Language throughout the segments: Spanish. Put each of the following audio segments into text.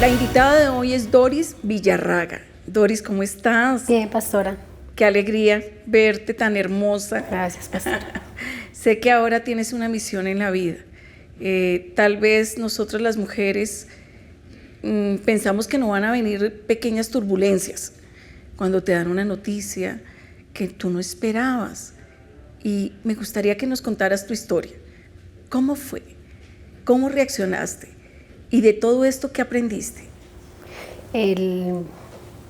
La invitada de hoy es Doris Villarraga. Doris, ¿cómo estás? Bien, pastora. Qué alegría verte tan hermosa. Gracias, pastora. Sé que ahora tienes una misión en la vida. Tal vez nosotras las mujeres pensamos que no van a venir pequeñas turbulencias cuando te dan una noticia que tú no esperabas. Y me gustaría que nos contaras tu historia. ¿Cómo fue? ¿Cómo reaccionaste? Y de todo esto, ¿qué aprendiste? El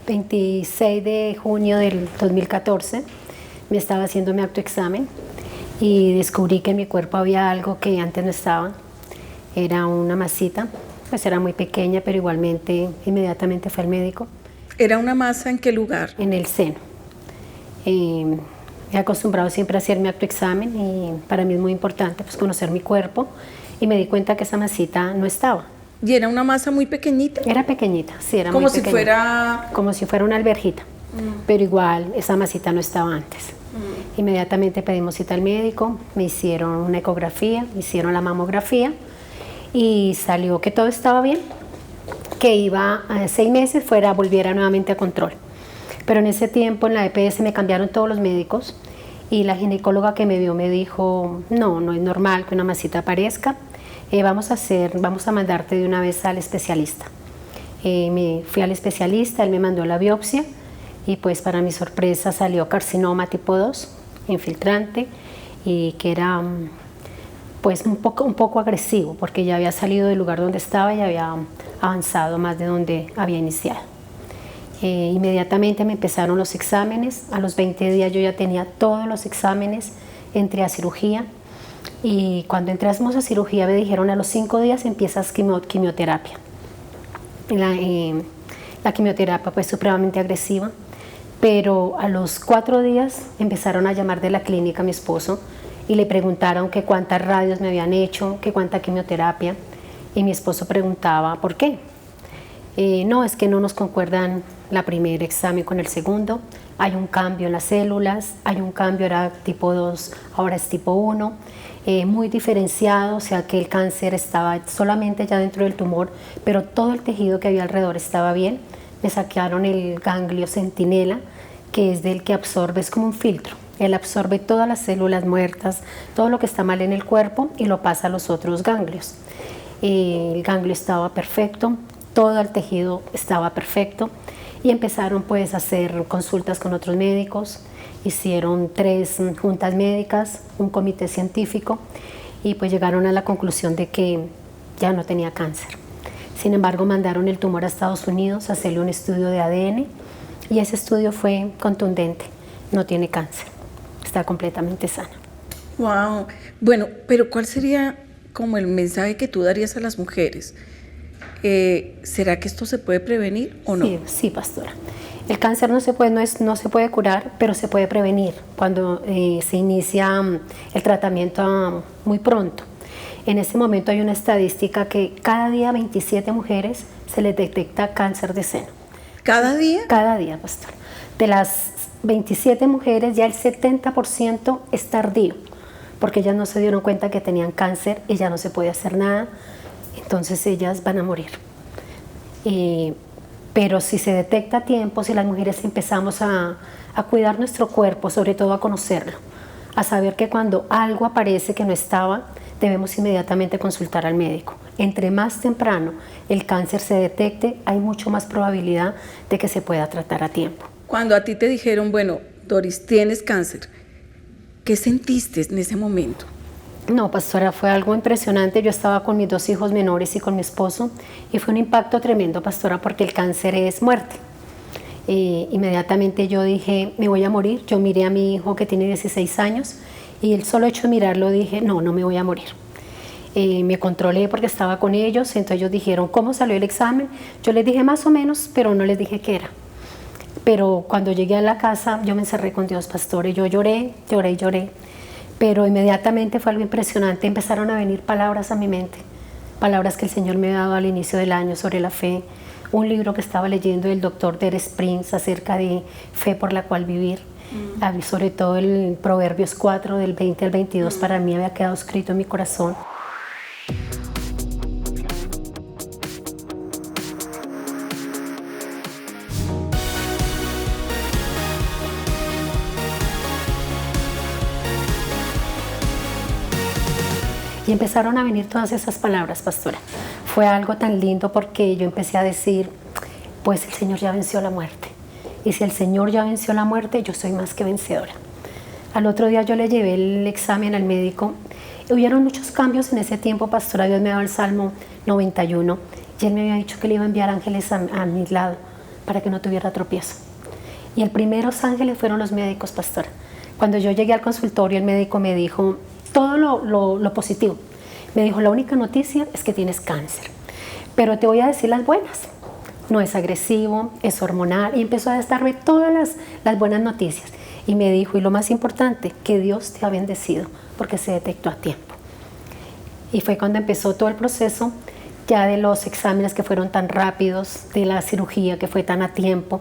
26 de junio del 2014 me estaba haciendo mi autoexamen y descubrí que en mi cuerpo había algo que antes no estaba. Era una masita, pues era muy pequeña, pero igualmente inmediatamente fue al médico. ¿Era una masa en qué lugar? En el seno. He acostumbrado siempre a hacer mi autoexamen y para mí es muy importante pues, conocer mi cuerpo y me di cuenta que esa masita no estaba. ¿Y era una masa muy pequeñita? Era pequeñita, sí, era como muy si pequeñita. fuera... Como si fuera una alberjita, pero igual esa masita no estaba antes. Inmediatamente pedimos cita al médico, me hicieron una ecografía, me hicieron la mamografía y salió que todo estaba bien, que iba a 6 meses volviera nuevamente a control. Pero en ese tiempo en la EPS me cambiaron todos los médicos y la ginecóloga que me vio me dijo, no es normal que una masita aparezca, vamos a mandarte de una vez al especialista. Me fui al especialista, él me mandó la biopsia y pues para mi sorpresa salió carcinoma tipo 2, infiltrante, y que era pues un poco agresivo porque ya había salido del lugar donde estaba y había avanzado más de donde había iniciado. Inmediatamente me empezaron los exámenes, a los 20 días yo ya tenía todos los exámenes, entré a cirugía y cuando entramos a cirugía me dijeron a los 5 días empiezas quimioterapia. La quimioterapia fue supremamente agresiva, pero a los 4 días empezaron a llamar de la clínica a mi esposo y le preguntaron que cuántas radios me habían hecho, que cuánta quimioterapia, y mi esposo preguntaba ¿por qué? No, es que no nos concuerdan la primer examen con el segundo, hay un cambio en las células, hay un cambio, era tipo 2, ahora es tipo 1, muy diferenciado, o sea que el cáncer estaba solamente ya dentro del tumor, pero todo el tejido que había alrededor estaba bien. Me sacaron el ganglio centinela, que es del que absorbe, es como un filtro, él absorbe todas las células muertas, todo lo que está mal en el cuerpo y lo pasa a los otros ganglios. El ganglio estaba perfecto, todo el tejido estaba perfecto y empezaron pues a hacer consultas con otros médicos, hicieron 3 juntas médicas, un comité científico y pues llegaron a la conclusión de que ya no tenía cáncer. Sin embargo, mandaron el tumor a Estados Unidos a hacerle un estudio de ADN y ese estudio fue contundente, no tiene cáncer, está completamente sana. Wow. Bueno, pero ¿cuál sería como el mensaje que tú darías a las mujeres? ¿Será que esto se puede prevenir o no? Sí, pastora. El cáncer no se puede curar, pero se puede prevenir cuando se inicia el tratamiento muy pronto. En este momento hay una estadística que cada día 27 mujeres se les detecta cáncer de seno. ¿Cada día? Cada día, pastora. De las 27 mujeres ya el 70% es tardío, porque ellas no se dieron cuenta que tenían cáncer y ya no se puede hacer nada. Entonces ellas van a morir. Pero si se detecta a tiempo, si las mujeres empezamos a cuidar nuestro cuerpo, sobre todo a conocerlo, a saber que cuando algo aparece que no estaba, debemos inmediatamente consultar al médico. Entre más temprano el cáncer se detecte, hay mucho más probabilidad de que se pueda tratar a tiempo. Cuando a ti te dijeron, bueno, Doris, tienes cáncer, ¿qué sentiste en ese momento? No, pastora, fue algo impresionante. Yo estaba con mis 2 hijos menores y con mi esposo y fue un impacto tremendo, pastora, porque el cáncer es muerte. Inmediatamente yo dije, me voy a morir. Yo miré a mi hijo que tiene 16 años y el solo hecho de mirarlo dije, no me voy a morir. Me controlé porque estaba con ellos, entonces ellos dijeron, ¿cómo salió el examen? Yo les dije más o menos, pero no les dije qué era. Pero cuando llegué a la casa, yo me encerré con Dios, pastor, y yo lloré. Pero inmediatamente fue algo impresionante, empezaron a venir palabras a mi mente, palabras que el Señor me ha dado al inicio del año sobre la fe, un libro que estaba leyendo del doctor Derek Prince acerca de fe por la cual vivir, sobre todo el Proverbios 4 del 20 al 22 para mí había quedado escrito en mi corazón. Y empezaron a venir todas esas palabras, pastora. Fue algo tan lindo porque yo empecé a decir, pues el Señor ya venció la muerte. Y si el Señor ya venció la muerte, yo soy más que vencedora. Al otro día yo le llevé el examen al médico. Hubieron muchos cambios en ese tiempo, pastora. Dios me daba el Salmo 91 y Él me había dicho que le iba a enviar ángeles a mi lado para que no tuviera tropiezo. Y el primeros ángeles fueron los médicos, pastora. Cuando yo llegué al consultorio, el médico me dijo todo lo positivo. Me dijo, la única noticia es que tienes cáncer, pero te voy a decir las buenas. No es agresivo, es hormonal, y empezó a darme todas las buenas noticias. Y me dijo, y lo más importante, que Dios te ha bendecido porque se detectó a tiempo. Y fue cuando empezó todo el proceso, ya de los exámenes que fueron tan rápidos, de la cirugía que fue tan a tiempo,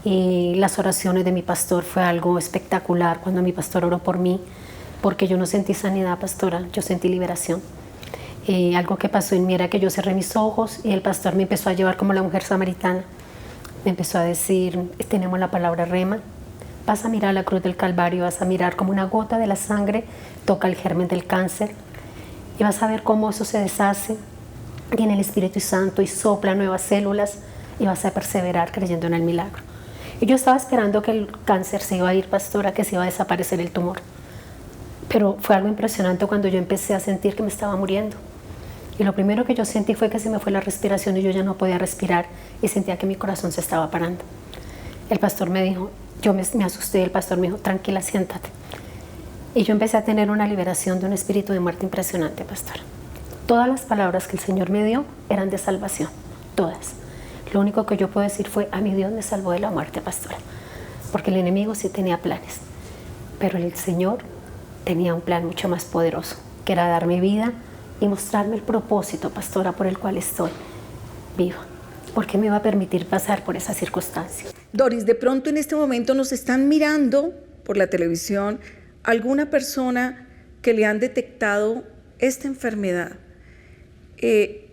y las oraciones de mi pastor fue algo espectacular cuando mi pastor oró por mí, porque yo no sentí sanidad, pastora, yo sentí liberación. Algo que pasó en mí era que yo cerré mis ojos y el pastor me empezó a llevar como la mujer samaritana. Me empezó a decir, tenemos la palabra rema, vas a mirar la cruz del Calvario, vas a mirar como una gota de la sangre toca el germen del cáncer y vas a ver cómo eso se deshace, viene el Espíritu Santo y sopla nuevas células y vas a perseverar creyendo en el milagro. Y yo estaba esperando que el cáncer se iba a ir, pastora, que se iba a desaparecer el tumor. Pero fue algo impresionante cuando yo empecé a sentir que me estaba muriendo. Y lo primero que yo sentí fue que se me fue la respiración y yo ya no podía respirar y sentía que mi corazón se estaba parando. El pastor me dijo, yo me asusté, el pastor me dijo, tranquila, siéntate. Y yo empecé a tener una liberación de un espíritu de muerte impresionante, pastor. Todas las palabras que el Señor me dio eran de salvación, todas. Lo único que yo puedo decir fue, a mi Dios me salvó de la muerte, pastora. Porque el enemigo sí tenía planes, pero el Señor tenía un plan mucho más poderoso, que era darme vida y mostrarme el propósito, pastora, por el cual estoy viva. Porque me iba a permitir pasar por esa circunstancia. Doris, de pronto en este momento nos están mirando por la televisión alguna persona que le han detectado esta enfermedad.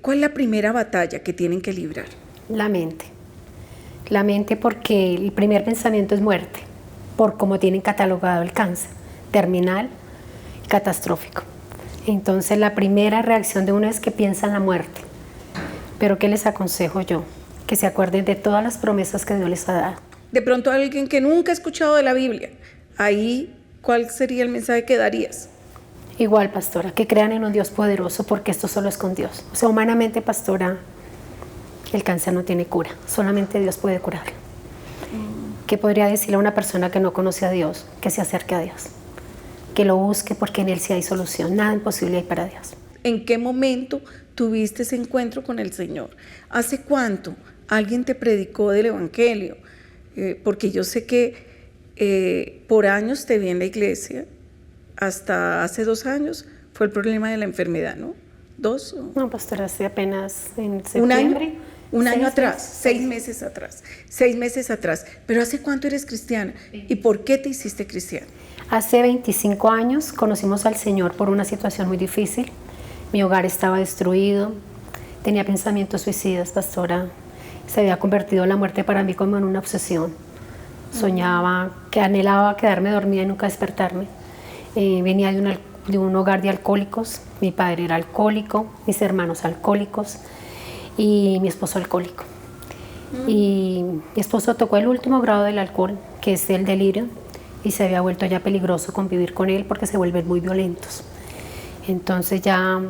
¿Cuál es la primera batalla que tienen que librar? La mente. La mente, porque el primer pensamiento es muerte, por cómo tienen catalogado el cáncer, terminal y catastrófico. Entonces la primera reacción de uno es que piensa en la muerte. Pero ¿qué les aconsejo yo? Que se acuerden de todas las promesas que Dios les ha dado. De pronto alguien que nunca ha escuchado de la Biblia, ahí, ¿cuál sería el mensaje que darías? Igual, pastora, que crean en un Dios poderoso, porque esto solo es con Dios. O sea, humanamente, pastora, el cáncer no tiene cura, solamente Dios puede curarlo. ¿Qué podría decirle a una persona que no conoce a Dios? Que se acerque a Dios, que lo busque, porque en Él sí hay solución, nada imposible hay para Dios. ¿En qué momento tuviste ese encuentro con el Señor? ¿Hace cuánto alguien te predicó del Evangelio? Porque yo sé que por años te vi en la iglesia, hasta hace 2 años fue el problema de la enfermedad, ¿no? ¿2? No, pastora, hace apenas en septiembre. Un año atrás, 6 meses atrás, 6 meses atrás. Pero ¿hace cuánto eres cristiana? ¿Y por qué te hiciste cristiana? Hace 25 años conocimos al Señor por una situación muy difícil. Mi hogar estaba destruido, tenía pensamientos suicidas, pastora. Se había convertido la muerte para mí como en una obsesión. Soñaba, que anhelaba quedarme dormida y nunca despertarme. Venía de un hogar de alcohólicos. Mi padre era alcohólico, mis hermanos alcohólicos y mi esposo alcohólico. Y mi esposo tocó el último grado del alcohol, que es el delirio, y se había vuelto ya peligroso convivir con él porque se vuelven muy violentos. Entonces ya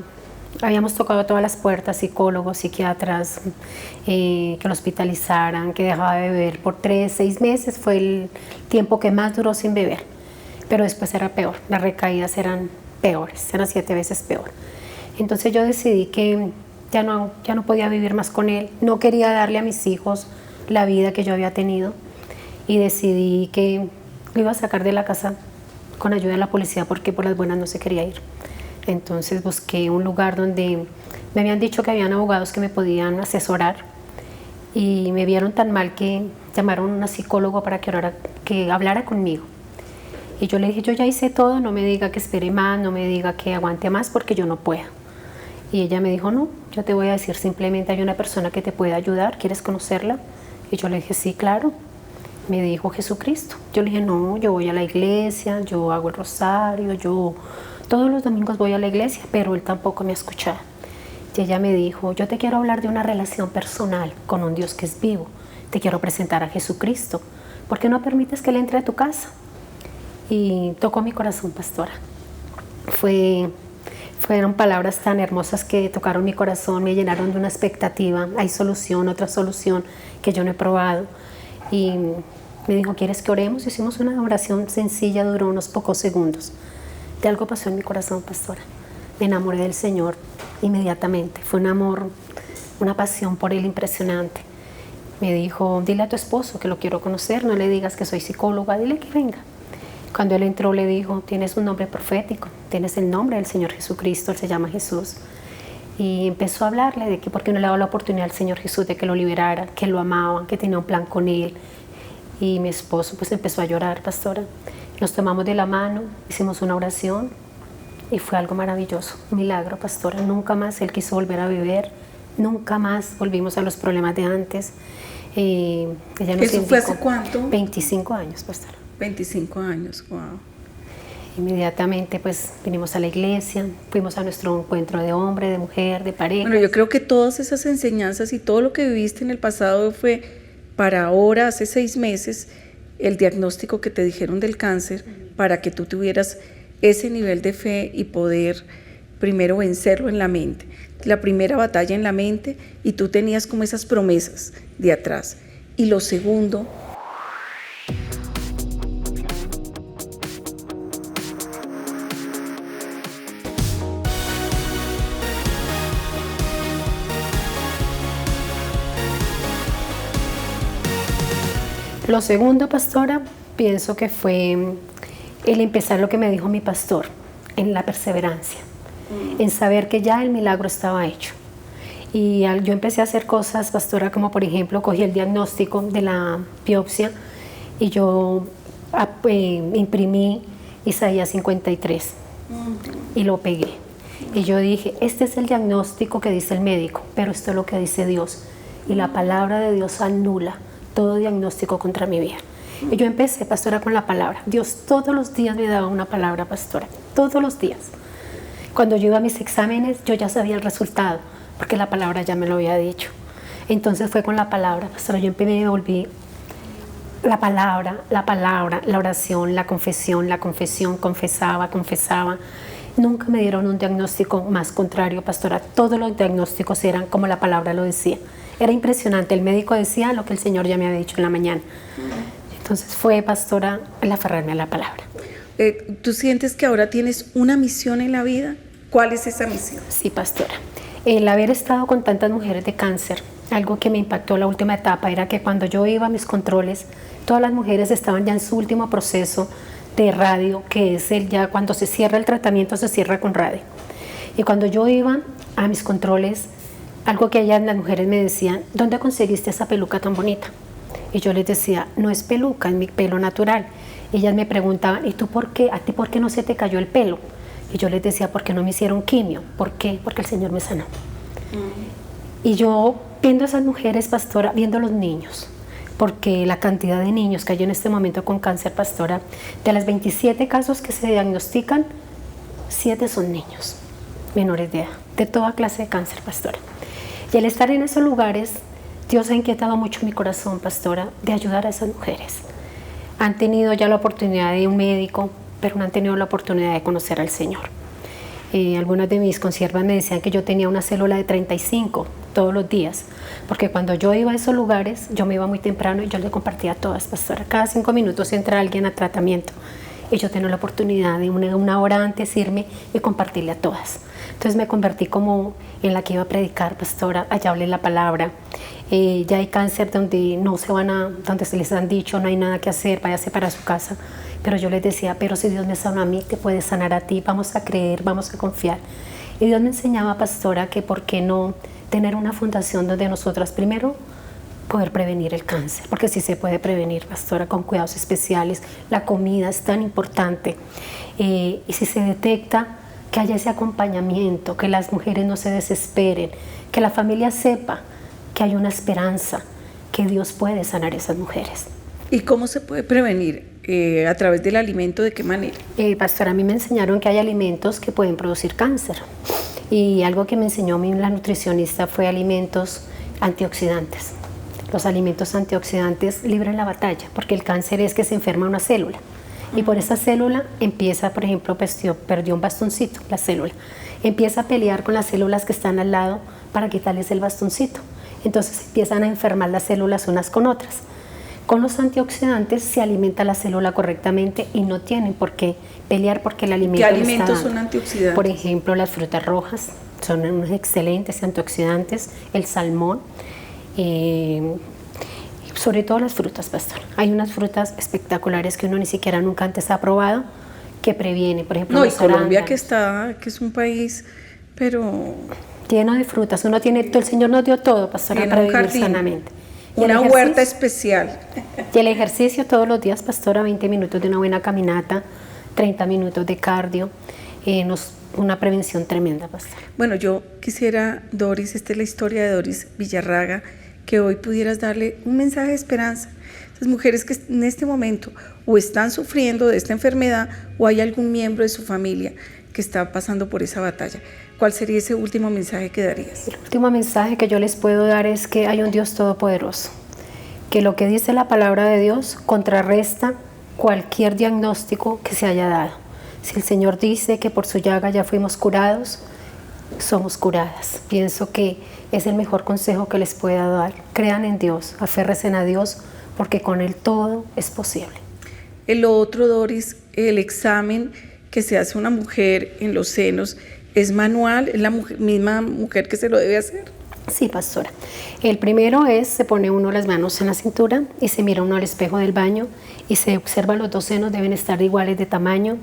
habíamos tocado todas las puertas, psicólogos, psiquiatras, que lo hospitalizaran, que dejaba de beber por 3-6 meses, fue el tiempo que más duró sin beber, pero después era peor, las recaídas eran peores, eran 7 veces peor. Entonces yo decidí que ya no podía vivir más con él, no quería darle a mis hijos la vida que yo había tenido y decidí que lo iba a sacar de la casa con ayuda de la policía porque por las buenas no se quería ir. Entonces busqué un lugar donde me habían dicho que habían abogados que me podían asesorar y me vieron tan mal que llamaron a una psicóloga para que hablara conmigo. Y yo le dije, yo ya hice todo, no me diga que espere más, no me diga que aguante más porque yo no puedo. Y ella me dijo, no, yo te voy a decir, simplemente hay una persona que te puede ayudar, ¿quieres conocerla? Y yo le dije, sí, claro. Me dijo Jesucristo. Yo le dije, no, yo voy a la iglesia, yo hago el rosario, yo Todos los domingos voy a la iglesia, pero él tampoco me escuchaba. Y ella me dijo, yo te quiero hablar de una relación personal con un Dios que es vivo. Te quiero presentar a Jesucristo. ¿Por qué no permites que Él entre a tu casa? Y tocó mi corazón, pastora. Fueron palabras tan hermosas que tocaron mi corazón, me llenaron de una expectativa. Hay solución, otra solución que yo no he probado. Y me dijo, ¿quieres que oremos? Hicimos una oración sencilla, duró unos pocos segundos. De algo pasó en mi corazón, pastora. Me enamoré del Señor inmediatamente. Fue un amor, una pasión por Él impresionante. Me dijo, dile a tu esposo que lo quiero conocer, no le digas que soy psicóloga, dile que venga. Cuando él entró le dijo, tienes un nombre profético, tienes el nombre del Señor Jesucristo, Él se llama Jesús. Y empezó a hablarle de que por qué no le daba la oportunidad al Señor Jesús de que lo liberara, que lo amaba, que tenía un plan con Él. Y mi esposo pues empezó a llorar, pastora. Nos tomamos de la mano, hicimos una oración y fue algo maravilloso, un milagro, pastora. Nunca más él quiso volver a beber, nunca más volvimos a los problemas de antes. Ella nos ¿Eso indicó, fue hace cuánto? 25 años, pastora. 25 años, wow. Inmediatamente pues vinimos a la iglesia, fuimos a nuestro encuentro de hombre, de mujer, de pareja. Bueno, yo creo que todas esas enseñanzas y todo lo que viviste en el pasado fue para ahora, hace 6 meses, el diagnóstico que te dijeron del cáncer, para que tú tuvieras ese nivel de fe y poder primero vencerlo en la mente. La primera batalla en la mente, y tú tenías como esas promesas de atrás. Y lo segundo, Lo segundo, pastora, pienso que fue el empezar lo que me dijo mi pastor, en la perseverancia, en saber que ya el milagro estaba hecho. Y yo empecé a hacer cosas, pastora, como por ejemplo, cogí el diagnóstico de la biopsia y yo imprimí Isaías 53 y lo pegué. Y yo dije, este es el diagnóstico que dice el médico, pero esto es lo que dice Dios. Y la palabra de Dios anula todo diagnóstico contra mi vida. Y yo empecé, pastora, con la palabra. Dios todos los días me daba una palabra, pastora, todos los días. Cuando yo iba a mis exámenes, yo ya sabía el resultado, porque la palabra ya me lo había dicho. Entonces fue con la palabra, pastora, yo me volví la palabra, la oración, la confesión, confesaba. Nunca me dieron un diagnóstico más contrario, pastora. Todos los diagnósticos eran como la palabra lo decía. Era impresionante, el médico decía lo que el Señor ya me había dicho en la mañana. Entonces fue, pastora, el aferrarme a la palabra. ¿Tú sientes que ahora tienes una misión en la vida? ¿Cuál es esa misión? Sí, pastora. El haber estado con tantas mujeres de cáncer, algo que me impactó la última etapa era que cuando yo iba a mis controles, todas las mujeres estaban ya en su último proceso de radio, que es ya cuando se cierra el tratamiento, se cierra con radio. Y cuando yo iba a mis controles, algo que ellas, las mujeres, me decían, ¿dónde conseguiste esa peluca tan bonita? Y yo les decía, no es peluca, es mi pelo natural. Y ellas me preguntaban, ¿y tú por qué? ¿A ti por qué no se te cayó el pelo? Y yo les decía, ¿por qué no me hicieron quimio? ¿Por qué? Porque el Señor me sanó. Y yo, viendo a esas mujeres, pastora, viendo a los niños, porque la cantidad de niños que hay en este momento con cáncer, pastora, de las 27 casos que se diagnostican, 7 son niños menores de edad, de toda clase de cáncer, pastora. Y al estar en esos lugares, Dios ha inquietado mucho mi corazón, pastora, de ayudar a esas mujeres. Han tenido ya la oportunidad de un médico, pero no han tenido la oportunidad de conocer al Señor. Algunas de mis consiervas me decían que yo tenía una célula de 35 todos los días, porque cuando yo iba a esos lugares, yo me iba muy temprano y yo le compartía a todas, pastora. Cada 5 minutos entra alguien a tratamiento y yo tenía la oportunidad de una hora antes irme y compartirle a todas. Entonces me convertí como en la que iba a predicar, pastora, allá hablé la palabra. Ya hay cáncer donde donde se les han dicho, no hay nada que hacer, váyase para su casa. Pero yo les decía, pero si Dios me sana a mí, te puede sanar a ti, vamos a creer, vamos a confiar. Y Dios me enseñaba, pastora, que por qué no tener una fundación donde nosotras primero poder prevenir el cáncer, porque sí se puede prevenir, pastora, con cuidados especiales. La comida es tan importante. Y si se detecta, que haya ese acompañamiento, que las mujeres no se desesperen, que la familia sepa que hay una esperanza, que Dios puede sanar a esas mujeres. ¿Y cómo se puede prevenir? ¿A través del alimento de qué manera? Pastor, a mí me enseñaron que hay alimentos que pueden producir cáncer. Y algo que me enseñó a mí la nutricionista fue alimentos antioxidantes. Los alimentos antioxidantes libran la batalla, porque el cáncer es que se enferma una célula. Y por esa célula empieza, por ejemplo, perdió un bastoncito, la célula. Empieza a pelear con las células que están al lado para quitarles el bastoncito. Entonces empiezan a enfermar las células unas con otras. Con los antioxidantes se alimenta la célula correctamente y no tienen por qué pelear porque el alimento. ¿Qué alimentos son antioxidantes? Por ejemplo, las frutas rojas son unos excelentes antioxidantes, el salmón, sobre todo las frutas, pastor. Hay unas frutas espectaculares que uno ni siquiera nunca antes ha probado que previenen, por ejemplo, no, y los Colombia arándanos. que es un país, pero Lleno de frutas. Uno tiene, el Señor nos dio todo, pastora, tiene para un vivir jardín, sanamente. Y una el ejercicio- huerta especial. Y el ejercicio todos los días, pastora, 20 minutos de una buena caminata, 30 minutos de cardio, una prevención tremenda, pastora. Bueno, yo quisiera, Doris, esta es la historia de Doris Villarraga, que hoy pudieras darle un mensaje de esperanza. Esas mujeres que en este momento o están sufriendo de esta enfermedad o hay algún miembro de su familia que está pasando por esa batalla. ¿Cuál sería ese último mensaje que darías? El último mensaje que yo les puedo dar es que hay un Dios todopoderoso, que lo que dice la palabra de Dios contrarresta cualquier diagnóstico que se haya dado. Si el Señor dice que por su llaga ya fuimos curados, somos curadas. Pienso que es el mejor consejo que les pueda dar. Crean en Dios, aférrense a Dios, porque con Él todo es posible. El otro, Doris, el examen que se hace una mujer en los senos, ¿es manual? ¿Es la misma mujer que se lo debe hacer? Sí, pastora. El primero es, se pone uno las manos en la cintura y se mira uno al espejo del baño y se observa los dos senos, deben estar iguales de tamaño.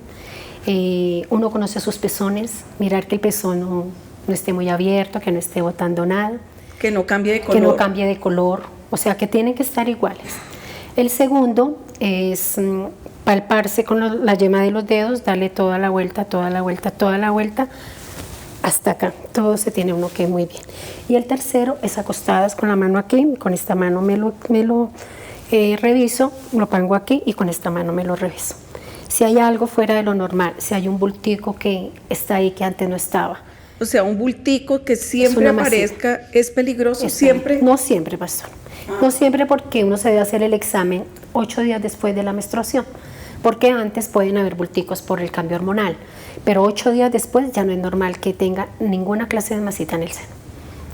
Uno conoce sus pezones, mirar que el pezón no esté muy abierto, que no esté botando nada. Que no cambie de color. Que no cambie de color, o sea que tienen que estar iguales. El segundo es palparse con la yema de los dedos, darle toda la vuelta, toda la vuelta, toda la vuelta, hasta acá. Todo se tiene uno que muy bien. Y el tercero es acostadas con la mano aquí, con esta mano me lo reviso, lo pongo aquí y con esta mano me lo reviso. Si hay algo fuera de lo normal, si hay un bultico que está ahí que antes no estaba. O sea, un bultico que siempre una masita. aparezca, ¿es peligroso siempre? No siempre, pastor. No siempre, porque uno se debe hacer el examen 8 días después de la menstruación, porque antes pueden haber bulticos por el cambio hormonal, pero 8 días después ya no es normal que tenga ninguna clase de masita en el seno.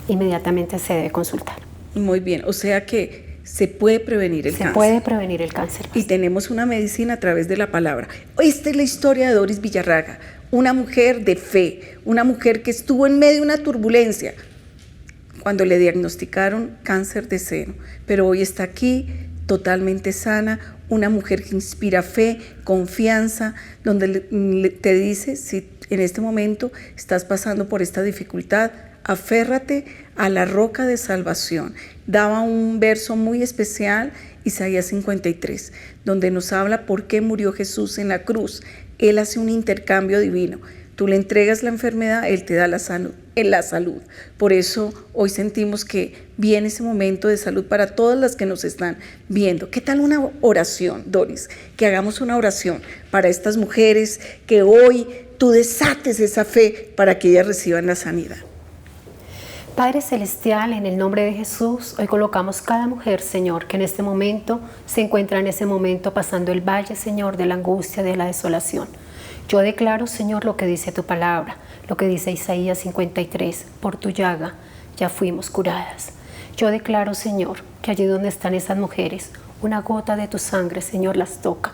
Inmediatamente se debe consultar. Muy bien, o sea que se puede prevenir el cáncer. Se puede prevenir el cáncer. Y tenemos una medicina a través de la palabra. Esta es la historia de Doris Villarraga, una mujer de fe, una mujer que estuvo en medio de una turbulencia cuando le diagnosticaron cáncer de seno, pero hoy está aquí totalmente sana, una mujer que inspira fe, confianza, donde te dice, si en este momento estás pasando por esta dificultad, aférrate a la roca de salvación. Daba un verso muy especial, Isaías 53, donde nos habla por qué murió Jesús en la cruz. Él hace un intercambio divino. Tú le entregas la enfermedad, Él te da la salud. Por eso hoy sentimos que viene ese momento de salud para todas las que nos están viendo. ¿Qué tal una oración, Doris? Que hagamos una oración para estas mujeres, que hoy tú desates esa fe para que ellas reciban la sanidad. Padre Celestial, en el nombre de Jesús, hoy colocamos cada mujer, Señor, que en este momento se encuentra en ese momento pasando el valle, Señor, de la angustia, de la desolación. Yo declaro, Señor, lo que dice tu palabra, lo que dice Isaías 53, por tu llaga ya fuimos curadas. Yo declaro, Señor, que allí donde están esas mujeres, una gota de tu sangre, Señor, las toca.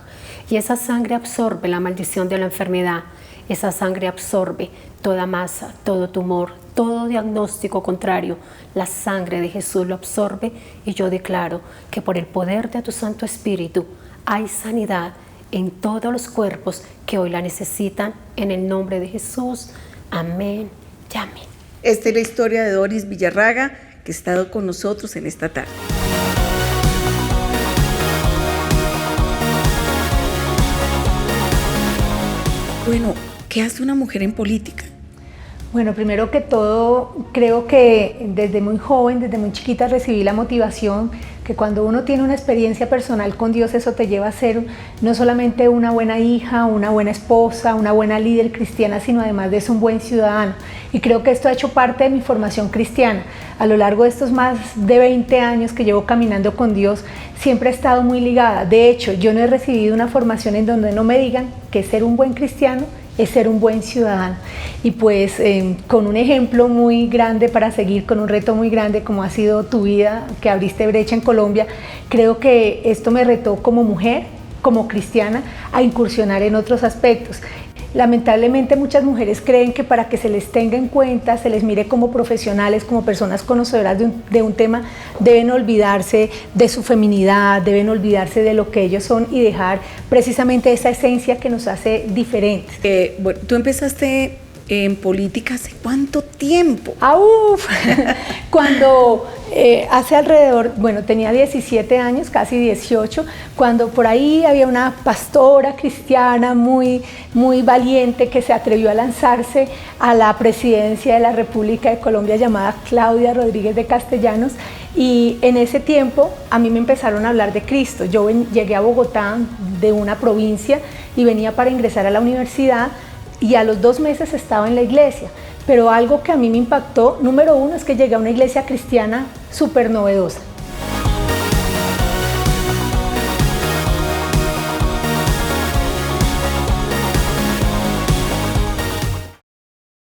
Y esa sangre absorbe la maldición de la enfermedad. Esa sangre absorbe toda masa, todo tumor, todo diagnóstico contrario. La sangre de Jesús lo absorbe y yo declaro que por el poder de tu Santo Espíritu hay sanidad en todos los cuerpos que hoy la necesitan, en el nombre de Jesús. Amén y amén. Esta es la historia de Doris Villarraga, que ha estado con nosotros en esta tarde. Bueno, ¿qué hace una mujer en política? Bueno, primero que todo, creo que desde muy joven, desde muy chiquita recibí la motivación que cuando uno tiene una experiencia personal con Dios, eso te lleva a ser no solamente una buena hija, una buena esposa, una buena líder cristiana, sino además de eso un buen ciudadano. Y creo que esto ha hecho parte de mi formación cristiana. A lo largo de estos más de 20 años que llevo caminando con Dios, siempre he estado muy ligada. De hecho, yo no he recibido una formación en donde no me digan que ser un buen cristiano es ser un buen ciudadano. Y pues con un ejemplo muy grande para seguir, con un reto muy grande como ha sido tu vida, que abriste brecha en Colombia, creo que esto me retó como mujer, como cristiana, a incursionar en otros aspectos. Lamentablemente muchas mujeres creen que para que se les tenga en cuenta, se les mire como profesionales, como personas conocedoras de un tema, deben olvidarse de su feminidad, deben olvidarse de lo que ellos son y dejar precisamente esa esencia que nos hace diferentes. Bueno, tú empezaste en política ¿hace cuánto tiempo? Cuando hace alrededor, bueno, tenía 17 años, casi 18, cuando por ahí había una pastora cristiana muy valiente que se atrevió a lanzarse a la presidencia de la República de Colombia, llamada Claudia Rodríguez de Castellanos, y en ese tiempo a mí me empezaron a hablar de Cristo. Yo llegué a Bogotá de una provincia y venía para ingresar a la universidad, y a los 2 meses estaba en la iglesia, pero algo que a mí me impactó, número uno, es que llegué a una iglesia cristiana súper novedosa.